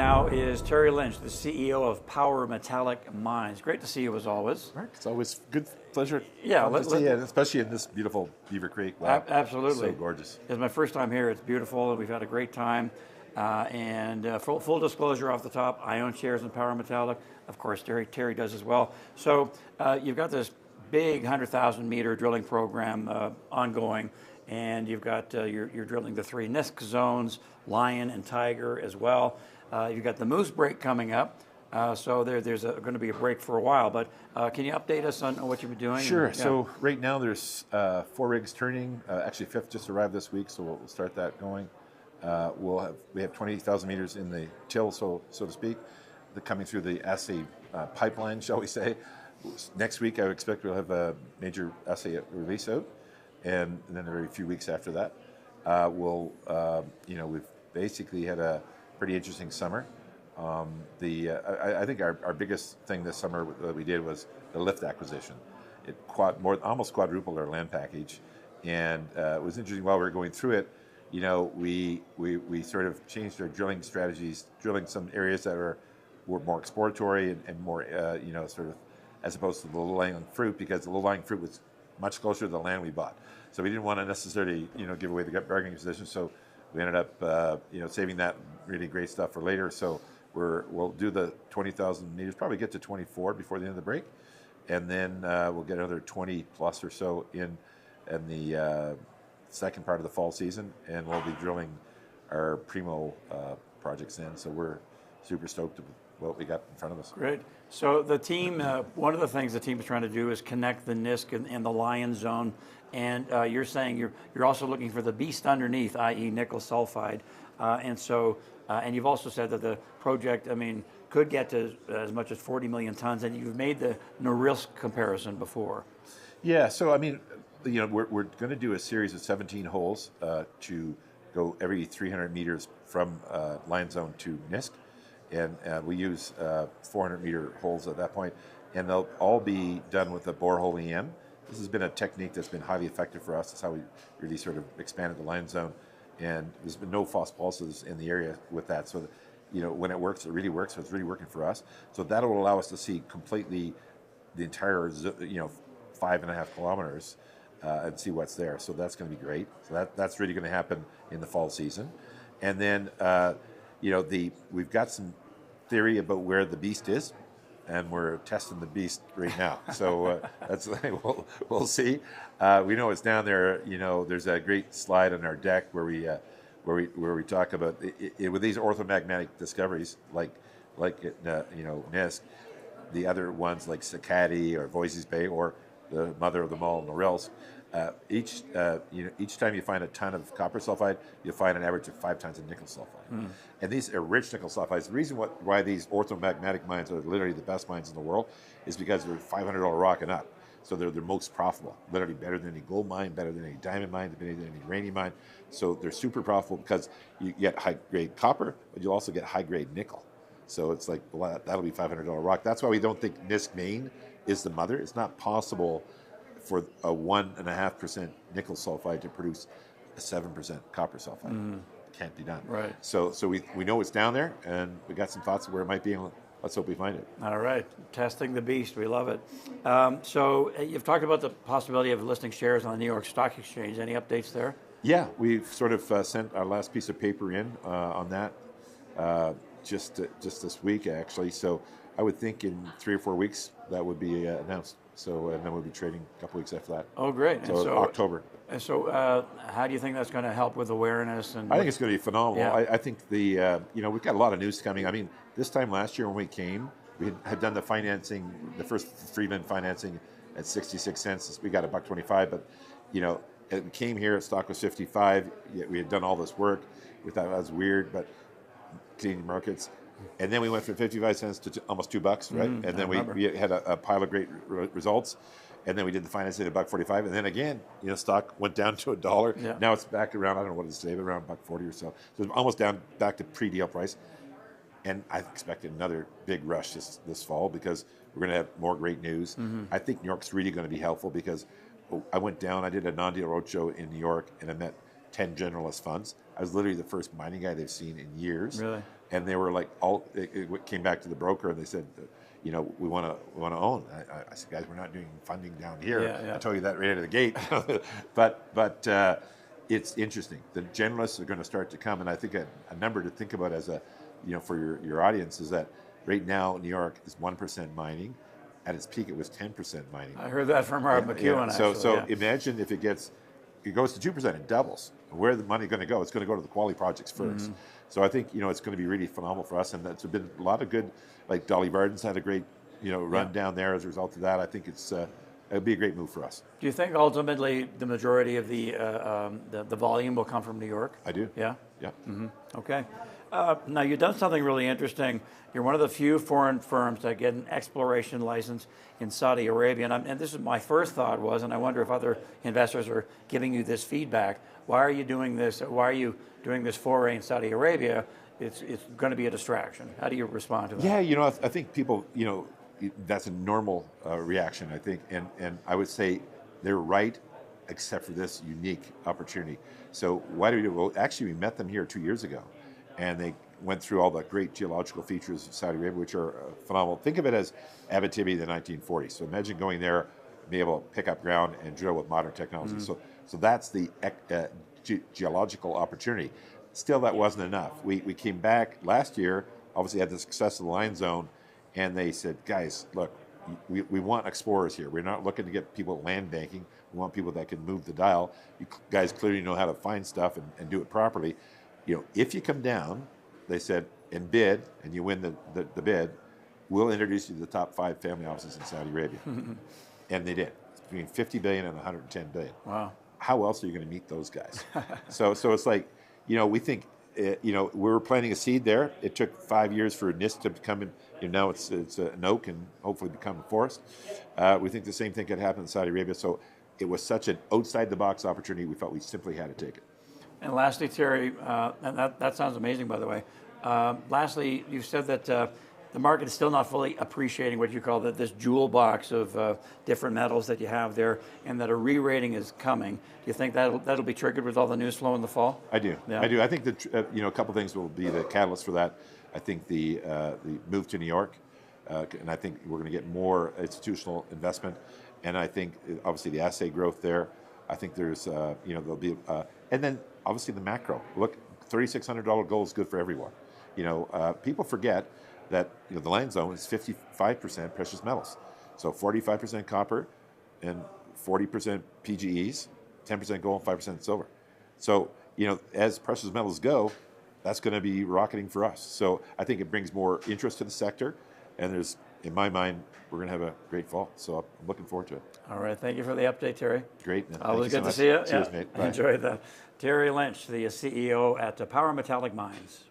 now is Terry Lynch, the CEO of Power Metallic Mines. Great to see you as always. Mark, it's always good pleasure to see you, especially in this beautiful Beaver Creek. Wow, absolutely. So gorgeous. It's my first time here. It's beautiful, and we've had a great time. Full disclosure off the top, I own shares in Power Metallic. Of course, Terry does as well. So you've got this big 100,000-meter drilling program ongoing, and you've got you're drilling the 3 NISC zones, Lion and Tiger as well. You've got the Moose break coming up, so there's going to be a break for a while. But can you update us on what you've been doing? Sure. And, So right now there's 4 rigs turning. Actually, 5th just arrived this week, so we'll start that going. We have 20,000 meters in the till, so to speak, coming through the assay pipeline, shall we say. Next week, I would expect we'll have a major assay release out, and then a very few weeks after that, we've basically had a pretty interesting summer. I think our biggest thing this summer that we did was the lift acquisition. It almost quadrupled our land package, and it was interesting while we were going through it. We sort of changed our drilling strategies, drilling some areas that were more exploratory and more, sort of, as opposed to the low-lying fruit, because the low-lying fruit was much closer to the land we bought. So we didn't want to necessarily, give away the bargaining position. So we ended up, saving that really great stuff for later. So we'll do the 20,000 meters, probably get to 24 before the end of the break, and then we'll get another 20 plus or so in the second part of the fall season, and we'll be drilling our Primo projects then. So we're super stoked with what we got in front of us. Great. So the team, one of the things the team is trying to do is connect the NISC and the Lion zone, and you're saying you're also looking for the beast underneath, i.e. nickel sulfide, and you've also said that the project, could get to as much as 40 million tons, and you've made the Norilsk comparison before. Yeah, so we're going to do a series of 17 holes to go every 300 meters from Lion Zone to NISC, and we use 400-meter holes at that point, and they'll all be done with a borehole EM. This has been a technique that's been highly effective for us. That's how we really sort of expanded the Lion Zone, and there's been no false pulses in the area with that. So, when it works, it really works. So it's really working for us. So that will allow us to see completely the entire, 5.5 kilometers. And see what's there. So that's going to be great. So that's really going to happen in the fall season. And then, we've got some theory about where the beast is, and we're testing the beast right now. So we'll see. We know it's down there. There's a great slide on our deck where we talk about with these orthomagmatic discoveries, like NISC, the other ones like Sakatti or Voisey's Bay or the mother of them all, Norilsk. Each time you find a ton of copper sulfide, you'll find an average of 5 tons of nickel sulfide. And these are rich nickel sulfides. The reason why these orthomagmatic mines are literally the best mines in the world is because they're $500 rock and up. So they're the most profitable, literally better than any gold mine, better than any diamond mine, better than any uranium mine. So they're super profitable because you get high-grade copper, but you also get high-grade nickel. So it's like, well, that'll be $500 rock. That's why we don't think NISC main is the mother. It's not possible for a 1.5% nickel sulfide to produce a 7% copper sulfide. It can't be done. Right. So we know it's down there, and we got some thoughts of where it might be, and let's hope we find it. All right. Testing the beast. We love it. So you've talked about the possibility of listing shares on the New York Stock Exchange. Any updates there? Yeah, we've sort of sent our last piece of paper in on that just this week, actually. So I would think in 3 or 4 weeks that would be announced. So and then we'll be trading a couple weeks after that. Oh, great! So October. And so, how do you think that's going to help with awareness? And I think it's going to be phenomenal. Yeah. I think we've got a lot of news coming. This time last year when we came, we had done the financing, the first Freeman financing at 66 cents. We got $1.25, but we came here, stock was 55. We had done all this work. We thought that was weird, but Canadian markets. And then we went from 55 cents to almost $2, right? And then we had a pile of great results. And then we did the financing at $1.45. And then again, stock went down to $1. Yeah. Now it's back around, I don't know what it is today, but around $1.40 or so. So it's almost down back to pre-deal price. And I expect another big rush this fall because we're going to have more great news. I think New York's really going to be helpful because I went down, I did a non-deal roadshow in New York, and I met 10 generalist funds. I was literally the first mining guy they've seen in years. Really? and they were like, it came back to the broker, and they said, you know, we want to own. I said, guys, we're not doing funding down here. Yeah. I told you that right out of the gate. but it's interesting. The generalists are going to start to come, and I think a number to think about as a, you know, for your audience is that right now New York is 1% mining. At its peak, it was 10% mining. I heard that from Rob McEwen. So imagine if it goes to 2%, it doubles. Where the money going to go? It's going to go to the quality projects first. So I think, you know, it's going to be really phenomenal for us, and that's been a lot of good. Like Dolly Varden's had a great, you know, run down there as a result of that. I think it'll be a great move for us. Do you think ultimately the majority of the volume will come from New York? I do. Yeah. Yeah. Okay. Now you've done something really interesting. You're one of the few foreign firms that get an exploration license in Saudi Arabia, and this is my first thought was, and I wonder if other investors are giving you this feedback. Why are you doing this? Why are you doing this foray in Saudi Arabia? It's going to be a distraction. How do you respond to that? Yeah, you know, I think people, you know, that's a normal reaction, I think, and I would say they're right, except for this unique opportunity. So why do we do? Well, actually, we met them here 2 years ago, and they went through all the great geological features of Saudi Arabia, which are phenomenal. Think of it as Abitibi in the 1940s. So imagine going there, be able to pick up ground and drill with modern technology. So that's the geological opportunity. Still, that wasn't enough. We came back last year, obviously had the success of the Line Zone, and they said, guys, look, we want explorers here. We're not looking to get people land banking. We want people that can move the dial. You guys clearly know how to find stuff and do it properly. You know, if you come down, they said, and bid, and you win the bid, we'll introduce you to the top 5 family offices in Saudi Arabia. And they did. It's between 50 billion and 110 billion. Wow. How else are you going to meet those guys? So it's like, you know, we think, you know, we were planting a seed there. It took 5 years for NIST to become, you know, now it's an oak and hopefully become a forest. We think the same thing could happen in Saudi Arabia. So it was such an outside-the-box opportunity, we felt we simply had to take it. And lastly, Terry, and that sounds amazing, by the way. Lastly, you said that the market is still not fully appreciating what you call this jewel box of different metals that you have there, and that a re-rating is coming. Do you think that'll be triggered with all the news flow in the fall? I do. Yeah. I do. I think that you know, a couple things will be the catalyst for that. I think the move to New York, and I think we're going to get more institutional investment, and I think obviously the assay growth there. I think there's you know, there'll be and then obviously the macro. Look, $3,600 gold is good for everyone. You know, people forget that, you know, the Line Zone is 55% precious metals. So 45% copper and 40% PGEs, 10% gold, 5% silver. So, you know, as precious metals go, that's going to be rocketing for us. So I think it brings more interest to the sector, and there's, in my mind, we're going to have a great fall. So I'm looking forward to it. All right. Thank you for the update, Terry. Great. Always good to see you. Cheers, mate. Bye. Enjoy that. Terry Lynch, the CEO at Power Metallic Mines.